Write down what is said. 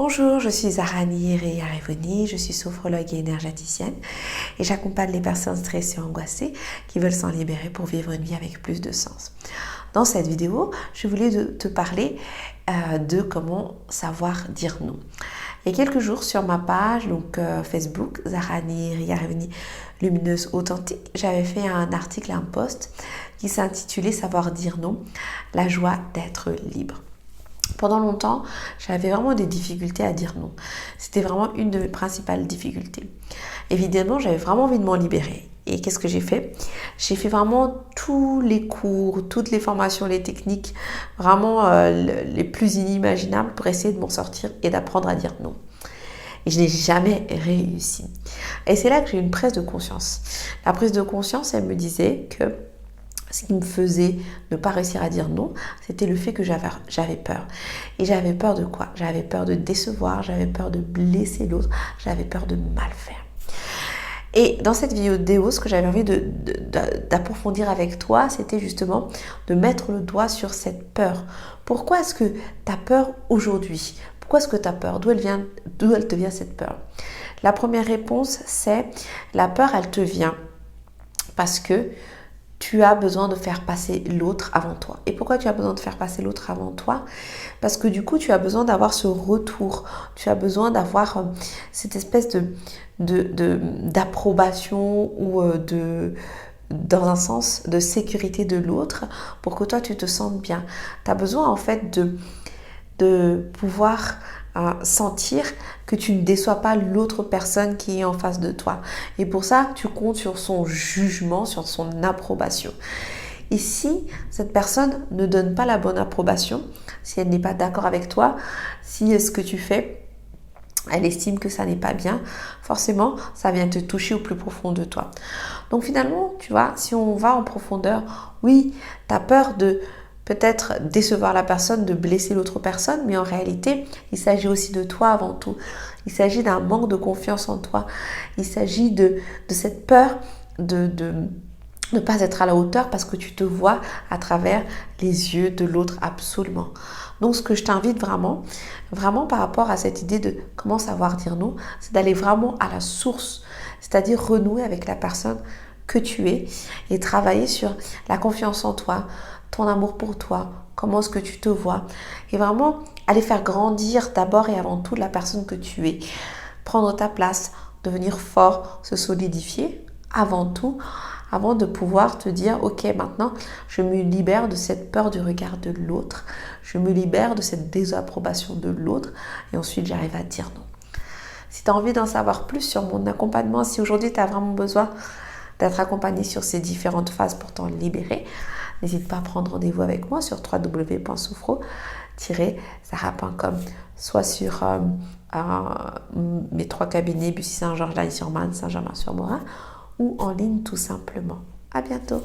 Bonjour, je suis Zarani Reyarevoni, je suis sophrologue et énergéticienne et j'accompagne les personnes stressées et angoissées qui veulent s'en libérer pour vivre une vie avec plus de sens. Dans cette vidéo, je voulais te parler de comment savoir dire non. Il y a quelques jours sur ma page Facebook, Zarani Reyarevoni, lumineuse authentique, j'avais fait un article, un post qui s'intitulait Savoir dire non, la joie d'être libre. Pendant longtemps, j'avais vraiment des difficultés à dire non. C'était vraiment une de mes principales difficultés. Évidemment, j'avais vraiment envie de m'en libérer. Et qu'est-ce que j'ai fait? J'ai fait vraiment tous les cours, toutes les formations, les techniques, vraiment les plus inimaginables pour essayer de m'en sortir et d'apprendre à dire non. Et je n'ai jamais réussi. Et c'est là que j'ai eu une prise de conscience. La prise de conscience, elle me disait que ce qui me faisait ne pas réussir à dire non, c'était le fait que j'avais peur. Et j'avais peur de quoi? J'avais peur de décevoir, j'avais peur de blesser l'autre, j'avais peur de mal faire. Et dans cette vidéo, ce que j'avais envie d'approfondir avec toi, c'était justement de mettre le doigt sur cette peur. Pourquoi est-ce que tu as peur aujourd'hui? Pourquoi est-ce que tu as peur? D'où elle te vient cette peur? La première réponse, c'est la peur, elle te vient parce que tu as besoin de faire passer l'autre avant toi. Et pourquoi tu as besoin de faire passer l'autre avant toi? Parce que du coup, tu as besoin d'avoir ce retour. Tu as besoin d'avoir cette espèce d'approbation ou dans un sens de sécurité de l'autre pour que toi, tu te sentes bien. Tu as besoin en fait de pouvoir sentir que tu ne déçois pas l'autre personne qui est en face de toi. Et pour ça, tu comptes sur son jugement, sur son approbation. Et si cette personne ne donne pas la bonne approbation, si elle n'est pas d'accord avec toi, si ce que tu fais, elle estime que ça n'est pas bien, forcément, ça vient te toucher au plus profond de toi. Donc finalement, tu vois, si on va en profondeur, oui, tu as peur de peut-être décevoir la personne, de blesser l'autre personne, mais en réalité, il s'agit aussi de toi avant tout. Il s'agit d'un manque de confiance en toi. Il s'agit de cette peur de ne pas être à la hauteur parce que tu te vois à travers les yeux de l'autre absolument. Donc ce que je t'invite vraiment par rapport à cette idée de comment savoir dire non, c'est d'aller vraiment à la source, c'est-à-dire renouer avec la personne que tu es et travailler sur la confiance en toi, ton amour pour toi, comment est-ce que tu te vois et vraiment aller faire grandir d'abord et avant tout la personne que tu es. Prendre ta place, devenir fort, se solidifier avant tout, avant de pouvoir te dire ok, maintenant je me libère de cette peur du regard de l'autre, je me libère de cette désapprobation de l'autre et ensuite j'arrive à dire non. Si tu as envie d'en savoir plus sur mon accompagnement, si aujourd'hui tu as vraiment besoin d'être accompagné sur ces différentes phases pour t'en libérer, n'hésite pas à prendre rendez-vous avec moi sur www.soufro-sara.com, soit sur mes 3 cabinets, Bussy Saint-Georges, Lagny-sur-Marne, Saint-Germain-sur-Morin, ou en ligne tout simplement. À bientôt.